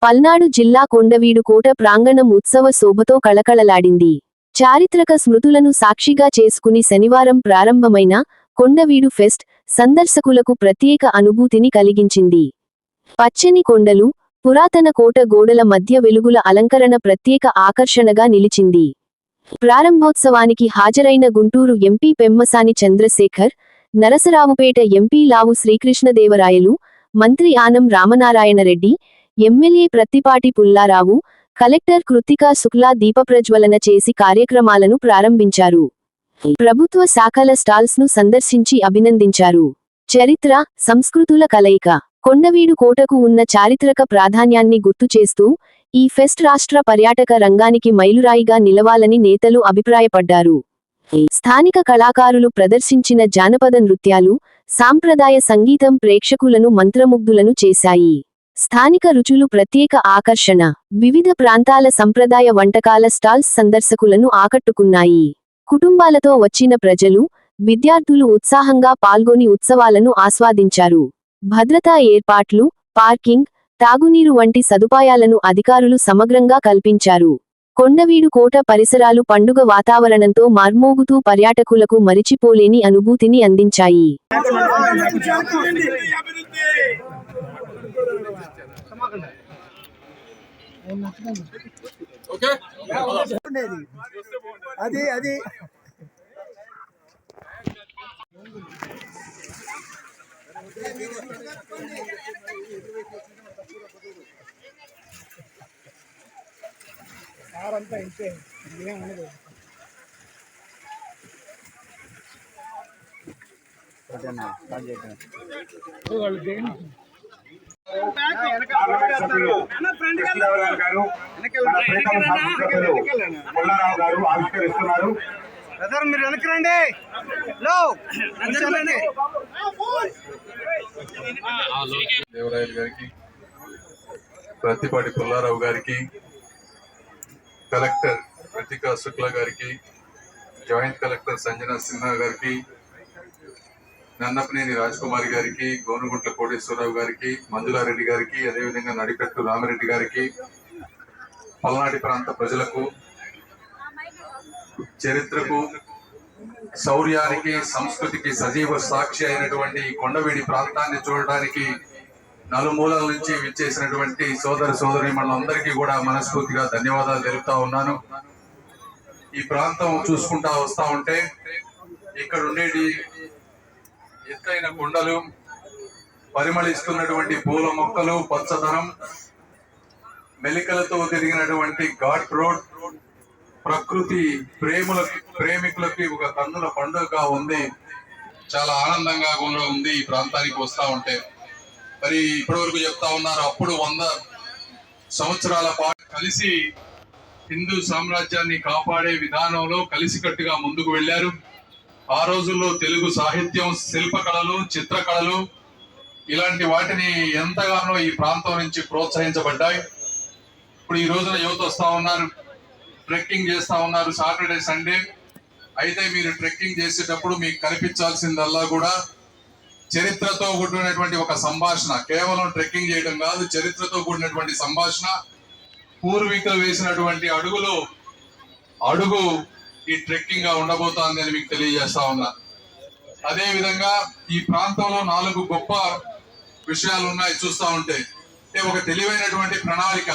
పల్నాడు జిల్లా కొండవీడు కోట ప్రాంగణం ఉత్సవ శోభతో కళకళలాడింది. చారిత్రక స్మృతులను సాక్షిగా చేసుకుని శనివారం ప్రారంభమైన కొండవీడు ఫెస్ట్ సందర్శకులకు ప్రత్యేక అనుభూతిని కలిగించింది. పచ్చని కొండలు, పురాతన కోట గోడల మధ్య వెలుగుల అలంకరణ ప్రత్యేక ఆకర్షణగా నిలిచింది. ప్రారంభోత్సవానికి హాజరైన గుంటూరు ఎంపీ పెమ్మసాని చంద్రశేఖర్, నరసరావుపేట ఎంపీ లావు శ్రీకృష్ణదేవరాయలు, మంత్రి ఆనం రామనారాయణరెడ్డి, ఎమ్మెల్యే ప్రత్తిపాటి పుల్లారావు, కలెక్టర్ కృత్తికా శుక్లా దీపప్రజ్వలన చేసి కార్యక్రమాలను ప్రారంభించారు. ప్రభుత్వ శాఖల స్టాల్స్ ను సందర్శించి అభినందించారు. చరిత్ర, సంస్కృతుల కలయిక. కొండవీడు కోటకు ఉన్న చారిత్రక ప్రాధాన్యాన్ని గుర్తుచేస్తూ ఈ ఫెస్ట్ రాష్ట్ర పర్యాటక రంగానికి మైలురాయిగా నిలవాలని నేతలు అభిప్రాయపడ్డారు. స్థానిక కళాకారులు ప్రదర్శించిన జానపద నృత్యాలు, సాంప్రదాయ సంగీతం ప్రేక్షకులను మంత్రముగ్ధులను చేశాయి. స్థానిక రుచులు ప్రత్యేక ఆకర్షణ. వివిధ ప్రాంతాల సంప్రదాయ వంటకాల స్టాల్స్ సందర్శకులను ఆకట్టుకున్నాయి. కుటుంబాలతో వచ్చిన ప్రజలు, విద్యార్థులు ఉత్సాహంగా పాల్గొని ఉత్సవాలను ఆస్వాదించారు. భద్రతా ఏర్పాట్లు, పార్కింగ్, తాగునీరు వంటి సదుపాయాలను అధికారులు సమగ్రంగా కల్పించారు. కొండవీడు కోట పరిసరాలు పండుగ వాతావరణంతో మార్మోగుతూ పర్యాటకులకు మరిచిపోలేని అనుభూతిని అందించాయి. పుల్లారావు గారు ఆవిష్కరిస్తున్నారు. మీరు వెనకరండి. దేవరాయలు గారికి, ప్రత్తిపాటి పుల్లారావు గారికి, కలెక్టర్ కృత్తికా శుక్లా గారికి, జాయింట్ కలెక్టర్ సంజనా సిన్హా గారికి, నన్నపనేని రాజకుమారి గారికి, గోనుగుంట్ల కోటేశ్వరరావు గారికి, మంజులారెడ్డి గారికి, అదేవిధంగా నడికట్టు రామిరెడ్డి గారికి, పల్నాడు ప్రాంత ప్రజలకు, చరిత్రకు, శౌర్యానికి, సంస్కృతికి సజీవ సాక్షి అయినటువంటి కొండవీడి ప్రాంతాన్ని చూడడానికి నలుమూలల నుంచి విచ్చేసినటువంటి సోదర సోదరీమణులందరికీ కూడా మనస్ఫూర్తిగా ధన్యవాదాలు తెలుపుతా ఉన్నాను. ఈ ప్రాంతం చూసుకుంటా వస్తా ఉంటే ఇక్కడ ఉండేటి ఎత్తైన కొండలు, పరిమళిస్తున్నటువంటి పూల మొక్కలు, పచ్చదనం, మెలికలతో తిరిగినటువంటి ఘాట్ రోడ్, ప్రకృతి ప్రేమికులకి ఒక కన్నుల పండుగగా ఉంది. చాలా ఆనందంగా కూడా ఉంది ఈ ప్రాంతానికి వస్తా ఉంటే. మరి ఇప్పటి వరకు చెప్తా ఉన్నారు, అప్పుడు 100 సంవత్సరాల పాటు కలిసి హిందూ సామ్రాజ్యాన్ని కాపాడే విధానంలో కలిసికట్టుగా ముందుకు వెళ్ళారు. ఆ రోజుల్లో తెలుగు సాహిత్యం, శిల్పకళలు, చిత్రకళలు ఇలాంటి వాటిని ఎంతగానో ఈ ప్రాంతం నుంచి ప్రోత్సహించబడ్డాయి. ఇప్పుడు ఈ రోజున యువత వస్తా ఉన్నారు, ట్రెక్కింగ్ చేస్తా ఉన్నారు సాటర్డే సండే. అయితే మీరు ట్రెక్కింగ్ చేసేటప్పుడు మీకు కనిపించాల్సిందల్లా కూడా చరిత్రతో కూడినటువంటి ఒక సంభాషణ. కేవలం ట్రెక్కింగ్ చేయడం కాదు, చరిత్రతో కూడినటువంటి సంభాషణ. పూర్వీకులు వేసినటువంటి అడుగు ఈ ట్రెక్కింగ్ గా ఉండబోతోంది అని మీకు తెలియజేస్తా ఉన్నా. అదే విధంగా ఈ ప్రాంతంలో 4 గొప్ప విషయాలు ఉన్నాయి చూస్తా ఉంటే. ఒక తెలివైనటువంటి ప్రణాళిక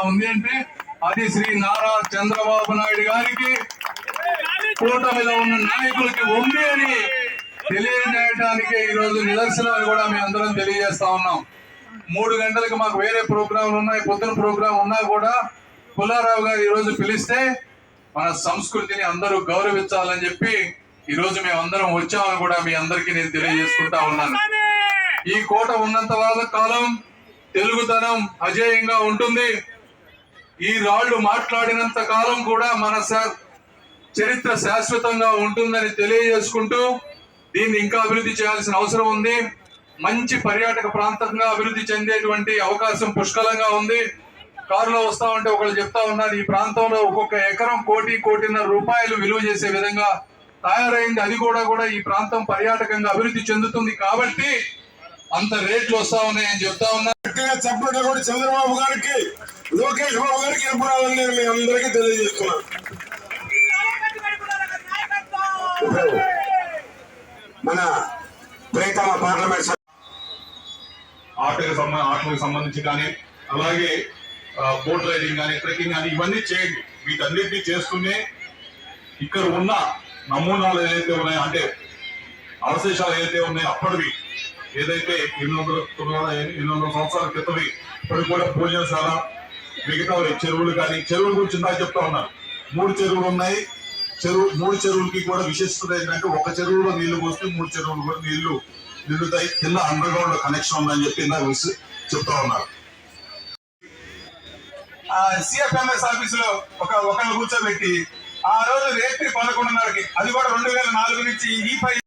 ఉంది అంటే అది శ్రీ నారా చంద్రబాబు నాయుడు గారికి, కూటమిలో ఉన్న నాయకులకి ఉంది అని తెలియజేయడానికి ఈ రోజు నిదర్శనం అని కూడా మేము అందరం తెలియజేస్తా ఉన్నాం. 3 గంటలకు మాకు వేరే ప్రోగ్రాంలు ఉన్నాయి, పొద్దున ప్రోగ్రాం ఉన్నా కూడా పుల్లారావు గారు ఈ రోజు పిలిస్తే మన సంస్కృతిని అందరూ గౌరవించాలని చెప్పి ఈ రోజు మేము అందరం వచ్చామని కూడా మీ అందరికీ నేను తెలియజేసుకుంటా ఉన్నాను. ఈ కోట ఉన్నంత కాలం తెలుగుతనం అజేయంగా ఉంటుంది. ఈ రాళ్లు మాట్లాడినంత కాలం కూడా మన చరిత్ర శాశ్వతంగా ఉంటుందని తెలియజేసుకుంటూ దీన్ని ఇంకా అభివృద్ధి చేయాల్సిన అవసరం ఉంది. మంచి పర్యాటక ప్రాంతంగా అభివృద్ధి చెందేటువంటి అవకాశం పుష్కలంగా ఉంది. కారులో వస్తా ఉంటే ఒకళ్ళు చెప్తా ఉన్నారు, ఈ ప్రాంతంలో ఒక్కొక్క ఎకరం 1.5 రూపాయలు విలువ చేసే విధంగా తయారైంది. అది కూడా ఈ ప్రాంతం పర్యాటకంగా అభివృద్ధి చెందుతుంది. కాబట్టి అంత రేట్లు వస్తా ఉన్నాయని చెప్తా ఉన్నా. చెప్పడం కూడా చంద్రబాబు గారికి, లోకేష్ బాబు గారికి ఎప్పుడు నేను మీ అందరికీ తెలియజేస్తున్నాను. మన ప్రియతమ పార్లమెంట్ ఆటలకు సంబంధించి కానీ, అలాగే బోట్ రైడింగ్ కానీ, ట్రెక్కింగ్ కానీ ఇవన్నీ చేయండి. వీటన్నిటినీ చేస్తూనే ఇక్కడ ఉన్న నమూనాలు ఏదైతే ఉన్నాయో, అంటే అవశేషాలు ఏదైతే ఉన్నాయో అప్పటివి, ఏదైతే 800 సంవత్సరాల క్రితవి ఇప్పటికి కూడా భోజనశాల, మిగతా చెరువులు కానీ, చెరువుల గురించి ఇందాక చెప్తా ఉన్నారు. 3 చెరువులు ఉన్నాయి. 3 చెరువులకి కూడా విశిష్టత ఏంటంటే, ఒక చెరువులో నీళ్లు పోస్తే 3 చెరువులు కూడా నీళ్లు నిండుతాయి. కింద అండర్ గ్రౌండ్ కనెక్షన్ ఉందని చెప్పి ఇందాక చెప్తా ఉన్నారు. సిఎఫ్ఎంఎస్ ఆఫీసులో ఒకళ్ళు కూర్చోబెట్టి ఆ రోజు రేత్రి 11:30కి, అది కూడా 2004 నుంచి ఈ